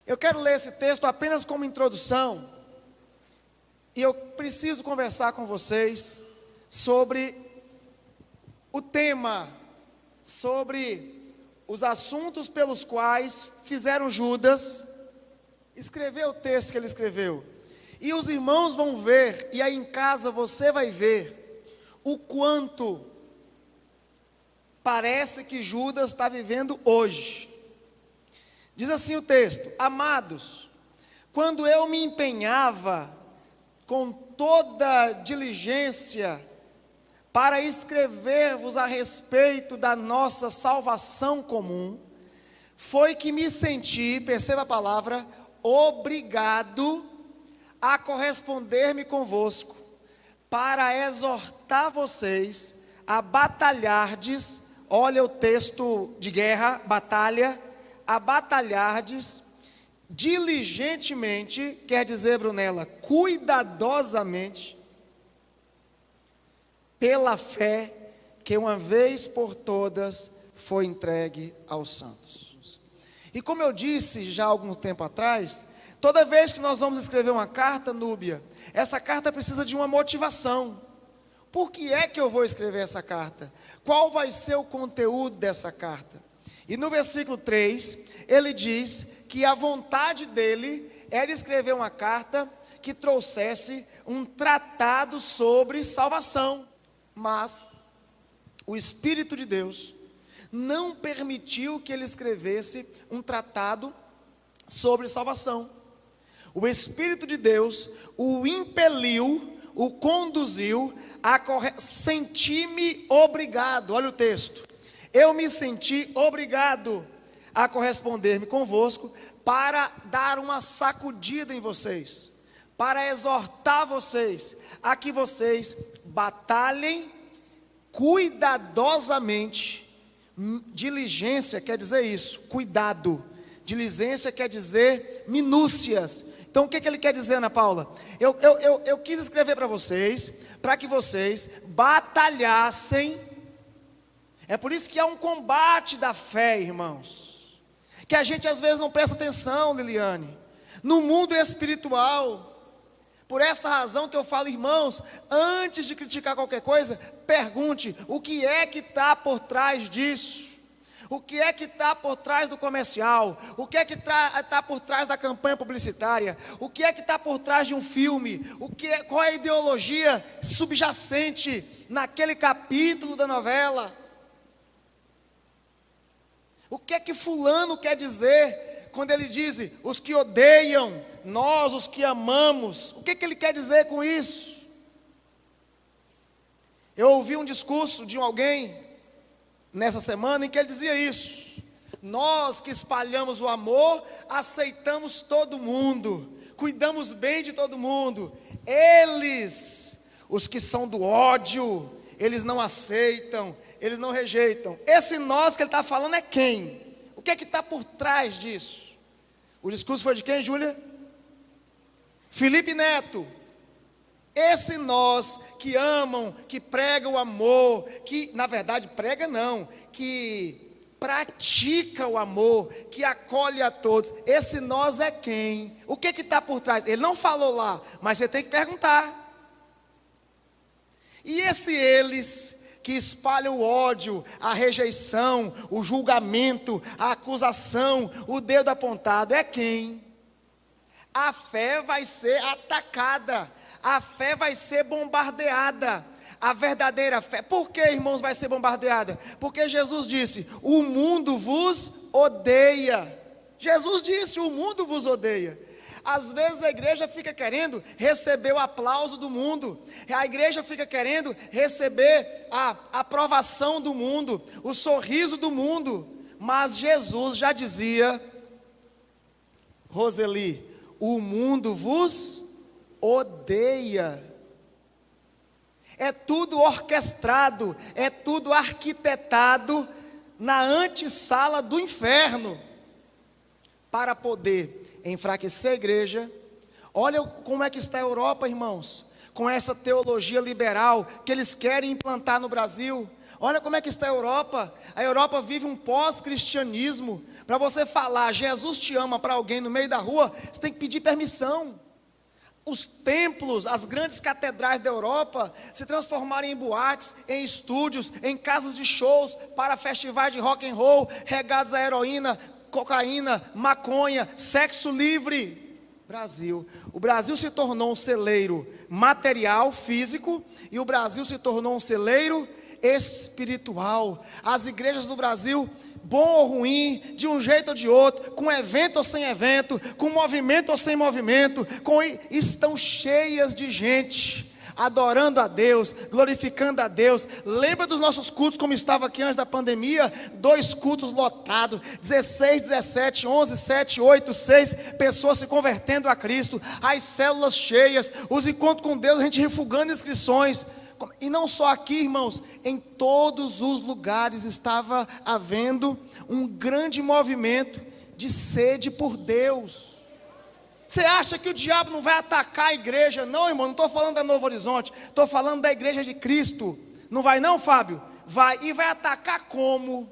Eu quero ler esse texto apenas como introdução, e eu preciso conversar com vocês sobre o tema, sobre os assuntos pelos quais fizeram Judas escrever o texto que ele escreveu. E os irmãos vão ver, e aí em casa você vai ver, o quanto parece que Judas está vivendo hoje. Diz assim o texto: amados, quando eu me empenhava com toda diligência para escrever-vos a respeito da nossa salvação comum, foi que me senti, perceba a palavra, obrigado a corresponder-me convosco, para exortar vocês a batalhardes, olha o texto de guerra, batalha, a batalhardes diligentemente, quer dizer, Brunella, cuidadosamente, pela fé que uma vez por todas foi entregue aos santos. E como eu disse já há algum tempo atrás, toda vez que nós vamos escrever uma carta, Núbia, essa carta precisa de uma motivação. Por que é que eu vou escrever essa carta? Qual vai ser o conteúdo dessa carta? E no versículo 3, ele diz que a vontade dele era escrever uma carta que trouxesse um tratado sobre salvação. Mas o Espírito de Deus não permitiu que ele escrevesse um tratado sobre salvação. O Espírito de Deus o impeliu, o conduziu a sentir-me obrigado. Olha o texto. Eu me senti obrigado a corresponder-me convosco para dar uma sacudida em vocês, para exortar vocês a que vocês batalhem cuidadosamente. Diligência quer dizer isso, cuidado. Diligência quer dizer minúcias. Então o que ele quer dizer, Ana Paula? Eu quis escrever para vocês, para que vocês batalhassem. É por isso que há um combate da fé, irmãos, que a gente às vezes não presta atenção, Liliane, no mundo espiritual. Por esta razão que eu falo, irmãos, antes de criticar qualquer coisa, pergunte o que é que está por trás disso. O que é que está por trás do comercial? O que é que está por trás da campanha publicitária? O que é que está por trás de um filme? Qual é a ideologia subjacente naquele capítulo da novela? O que é que fulano quer dizer quando ele diz, os que odeiam, nós os que amamos? O que é que ele quer dizer com isso? Eu ouvi um discurso de alguém nessa semana em que ele dizia isso: nós que espalhamos o amor, aceitamos todo mundo, cuidamos bem de todo mundo. Eles, os que são do ódio, eles não aceitam, eles não rejeitam. Esse nós que ele está falando é quem? O que é que está por trás disso? O discurso foi de quem, Júlia? Felipe Neto. Esse nós que amam, que prega o amor, que na verdade prega não, que pratica o amor, que acolhe a todos. Esse nós é quem? O que está por trás? Ele não falou lá, mas você tem que perguntar. E esse eles que espalham o ódio, a rejeição, o julgamento, a acusação, o dedo apontado, é quem? A fé vai ser atacada, a fé vai ser bombardeada, a verdadeira fé. Por que, irmãos, vai ser bombardeada? Porque Jesus disse, o mundo vos odeia. Jesus disse, o mundo vos odeia. Às vezes a igreja fica querendo receber o aplauso do mundo, a igreja fica querendo receber a aprovação do mundo, o sorriso do mundo, mas Jesus já dizia, Roseli, o mundo vos odeia. É tudo orquestrado, é tudo arquitetado na antessala do inferno, para poder enfraquecer a igreja. Olha como é que está a Europa, irmãos, com essa teologia liberal que eles querem implantar no Brasil. Olha como é que está a Europa vive um pós-cristianismo, Para você falar Jesus te ama para alguém no meio da rua, você tem que pedir permissão. Os templos, as grandes catedrais da Europa se transformaram em boates, em estúdios, em casas de shows para festivais de rock and roll, regados a heroína, cocaína, maconha, sexo livre. O Brasil se tornou um celeiro material, físico, e o Brasil se tornou um celeiro espiritual. As igrejas do Brasil, bom ou ruim, de um jeito ou de outro, com evento ou sem evento, com movimento ou sem movimento, estão cheias de gente, adorando a Deus, glorificando a Deus. Lembra dos nossos cultos como estava aqui antes da pandemia? 2 cultos lotados, 16, 17, 11, 7, 8, 6 pessoas se convertendo a Cristo, as células cheias, os encontros com Deus, a gente refugando inscrições. E não só aqui, irmãos, em todos os lugares estava havendo um grande movimento de sede por Deus. Você acha que o diabo não vai atacar a igreja? Não, irmão, não estou falando da Novo Horizonte, estou falando da igreja de Cristo. Não vai não, Fábio? Vai, e vai atacar como?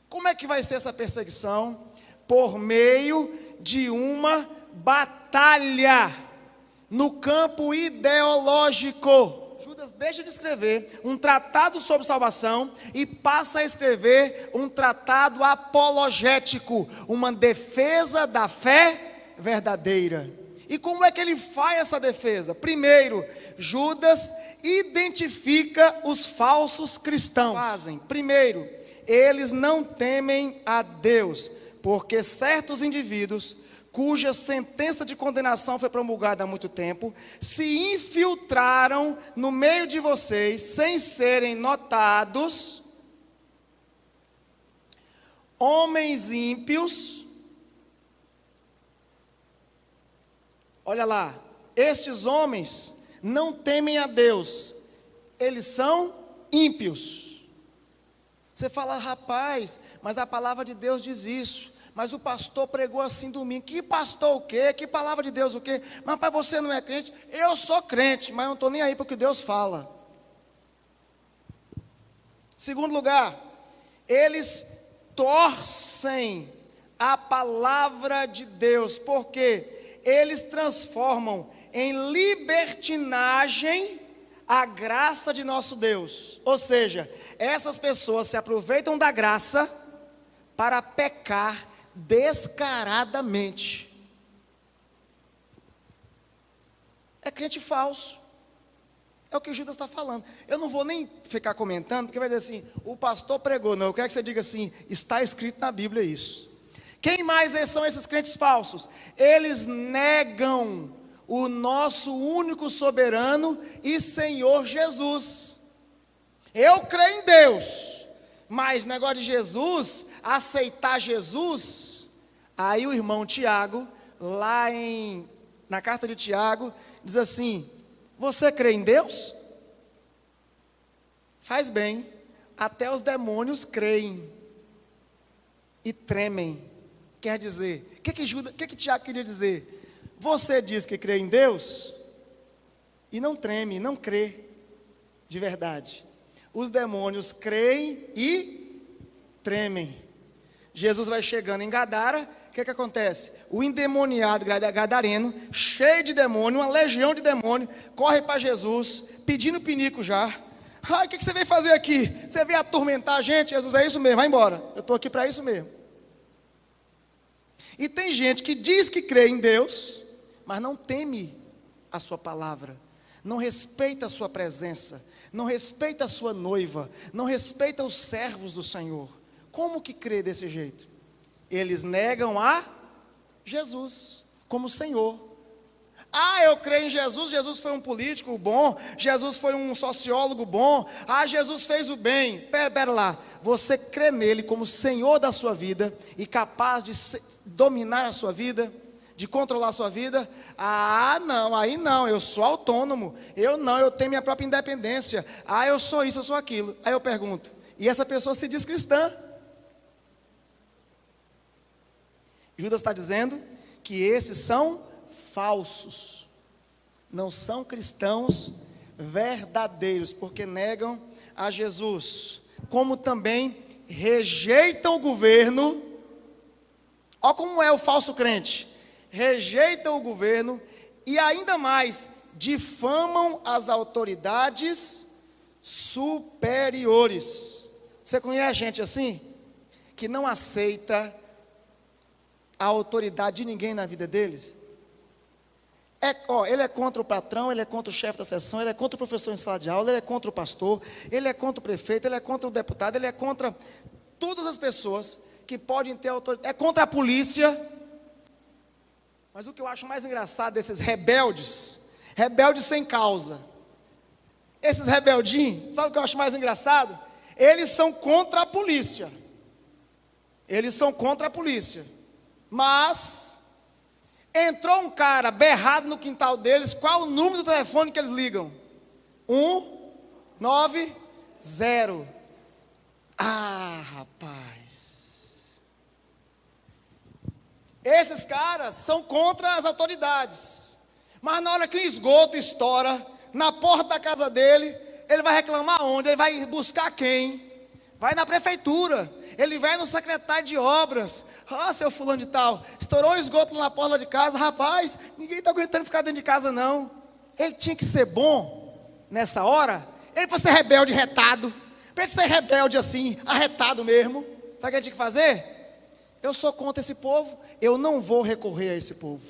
Como é que vai ser essa perseguição? Por meio de uma batalha no campo ideológico. Judas deixa de escrever um tratado sobre salvação e passa a escrever um tratado apologético, uma defesa da fé verdadeira. E como é que ele faz essa defesa? Primeiro, Judas identifica os falsos cristãos. Primeiro, eles não temem a Deus, porque certos indivíduos cuja sentença de condenação foi promulgada há muito tempo, se infiltraram no meio de vocês, sem serem notados, homens ímpios. Olha lá, estes homens não temem a Deus, eles são ímpios. Você fala, rapaz, mas a palavra de Deus diz isso. Mas o pastor pregou assim domingo. Que pastor o quê? Que palavra de Deus o quê? Mas para você não é crente? Eu sou crente, mas não estou nem aí para o que Deus fala. Segundo lugar, eles torcem a palavra de Deus, porque eles transformam em libertinagem a graça de nosso Deus. Ou seja, essas pessoas se aproveitam da graça para pecar descaradamente. É crente falso. É o que Judas está falando. Eu não vou nem ficar comentando, porque vai dizer assim, o pastor pregou. Não, eu quero que você diga assim, está escrito na Bíblia isso. Quem mais são esses crentes falsos? Eles negam o nosso único soberano e Senhor Jesus. Eu creio em Deus, mas negócio de Jesus, aceitar Jesus, aí o irmão Tiago, lá na carta de Tiago, diz assim, você crê em Deus? Faz bem, até os demônios creem e tremem. Quer dizer, o que Tiago queria dizer? Você diz que crê em Deus e não treme, não crê de verdade. Os demônios creem e tremem. Jesus vai chegando em Gadara, o que acontece? O endemoniado gadareno, cheio de demônio, uma legião de demônio, corre para Jesus, pedindo pinico já. Ai, o que você veio fazer aqui? Você veio atormentar a gente? Jesus, é isso mesmo, vai embora. Eu estou aqui para isso mesmo. E tem gente que diz que crê em Deus, mas não teme a sua palavra, não respeita a sua presença, não respeita a sua noiva, não respeita os servos do Senhor. Como que crê desse jeito? Eles negam a Jesus como Senhor. Ah, eu creio em Jesus, Jesus foi um político bom, Jesus foi um sociólogo bom, ah, Jesus fez o bem. Pera lá, você crê nele como Senhor da sua vida e capaz de dominar a sua vida, de controlar a sua vida? Ah, não, aí não, eu sou autônomo, eu tenho minha própria independência, ah, eu sou isso, eu sou aquilo. Aí eu pergunto, e essa pessoa se diz cristã? Judas está dizendo que esses são falsos, não são cristãos verdadeiros, porque negam a Jesus, como também rejeitam o governo Olha como é o falso crente. Rejeitam o governo e ainda mais, difamam as autoridades superiores. Você conhece gente assim? Que não aceita a autoridade de ninguém na vida deles? Ele é contra o patrão, ele é contra o chefe da seção, ele é contra o professor em sala de aula, ele é contra o pastor, ele é contra o prefeito, ele é contra o deputado, ele é contra todas as pessoas que podem ter autoridade, é contra a polícia. Mas o que eu acho mais engraçado desses rebeldes sem causa, esses rebeldinhos, sabe o que eu acho mais engraçado? Eles são contra a polícia, mas entrou um cara berrado no quintal deles, qual o número do telefone que eles ligam? 190. Ah, rapaz. Esses caras são contra as autoridades. Mas na hora que o esgoto estoura na porta da casa dele, ele vai reclamar onde? Ele vai buscar quem? Vai na prefeitura. Ele vai no secretário de obras. Seu fulano de tal, estourou o esgoto na porta de casa. Rapaz, ninguém está aguentando ficar dentro de casa não. Ele tinha que ser bom nessa hora. Ele para ser rebelde retado, para ele ser rebelde assim, arretado mesmo, sabe o que ele tinha que fazer? Eu sou contra esse povo, eu não vou recorrer a esse povo.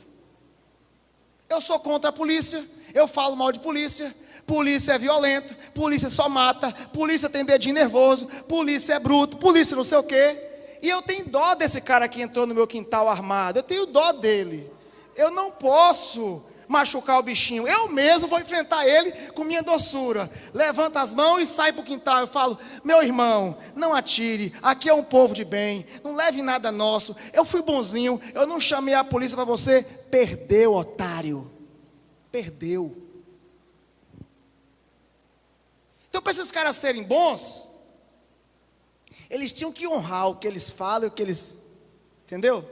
Eu sou contra a polícia, eu falo mal de polícia. Polícia é violenta, polícia só mata, polícia tem dedinho nervoso, polícia é bruto, polícia não sei o quê. E eu tenho dó desse cara que entrou no meu quintal armado, eu tenho dó dele. Eu não posso machucar o bichinho, eu mesmo vou enfrentar ele com minha doçura. Levanta as mãos e sai para o quintal. Eu falo: meu irmão, não atire, aqui é um povo de bem, não leve nada nosso. Eu fui bonzinho, eu não chamei a polícia para você. Perdeu, otário, perdeu. Então, para esses caras serem bons, eles tinham que honrar o que eles falam, o que eles... Entendeu?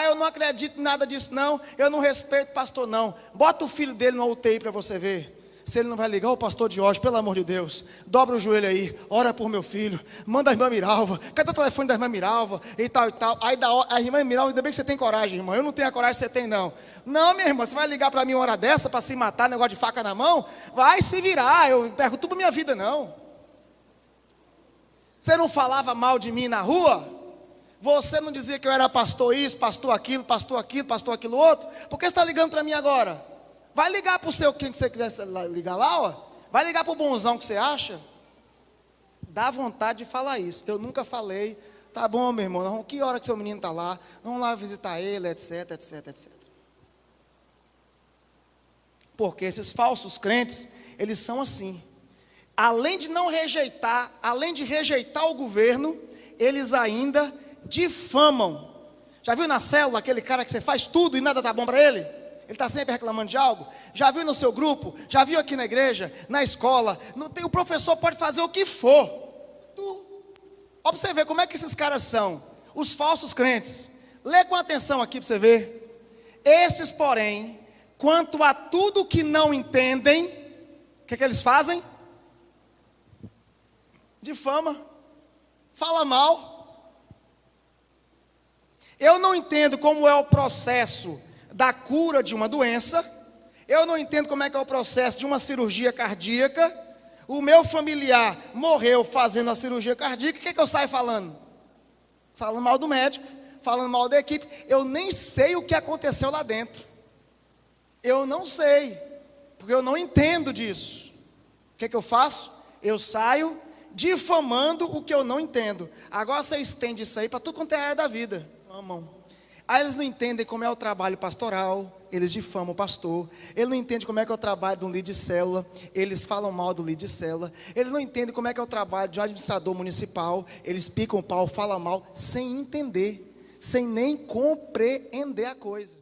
Eu não acredito em nada disso não, eu não respeito o pastor não. Bota o filho dele no UTI para você ver. Se ele não vai ligar: o pastor Diógenes, pelo amor de Deus, dobra o joelho aí, ora por meu filho, manda a irmã Miralva, cadê o telefone da irmã Miralva, e tal. Aí a irmã Miralva: ainda bem que você tem coragem, irmã, eu não tenho a coragem que você tem não. Não, minha irmã, você vai ligar para mim uma hora dessa, para se matar, negócio de faca na mão? Vai se virar, eu pergunto para minha vida não. Você não falava mal de mim na rua? Você não dizia que eu era pastor isso, pastor aquilo, pastor aquilo outro? Por que você está ligando para mim agora? Vai ligar para o seu, quem que você quiser ligar lá, ó. Vai ligar para o bonzão que você acha. Dá vontade de falar isso. Eu nunca falei: tá bom, meu irmão, que hora que seu menino está lá? Vamos lá visitar ele, etc, etc, etc. Porque esses falsos crentes, eles são assim. Além de não rejeitar, além de rejeitar o governo, eles ainda difamam. Já viu na célula aquele cara que você faz tudo e nada tá bom para ele? Ele está sempre reclamando de algo. Já viu no seu grupo? Já viu aqui na igreja? Na escola? O professor pode fazer o que for. Olha para você ver como é que esses caras são. Os falsos crentes. Lê com atenção aqui para você ver. Estes, porém, quanto a tudo que não entendem, o que eles fazem? Difama. Fala mal. Eu não entendo como é o processo da cura de uma doença. Eu não entendo como é que é o processo de uma cirurgia cardíaca. O meu familiar morreu fazendo a cirurgia cardíaca. O que é que eu saio falando? Falando mal do médico, falando mal da equipe. Eu nem sei o que aconteceu lá dentro. Eu não sei, porque eu não entendo disso. O que é que eu faço? Eu saio difamando o que eu não entendo. Agora você estende isso aí para tudo quanto é área da vida. Aí eles não entendem como é o trabalho pastoral, eles difamam o pastor. Eles não entendem como é que é o trabalho de um líder de célula, eles falam mal do líder de célula. Eles não entendem como é que é o trabalho de um administrador municipal, eles picam o pau, falam mal, sem entender, sem nem compreender a coisa.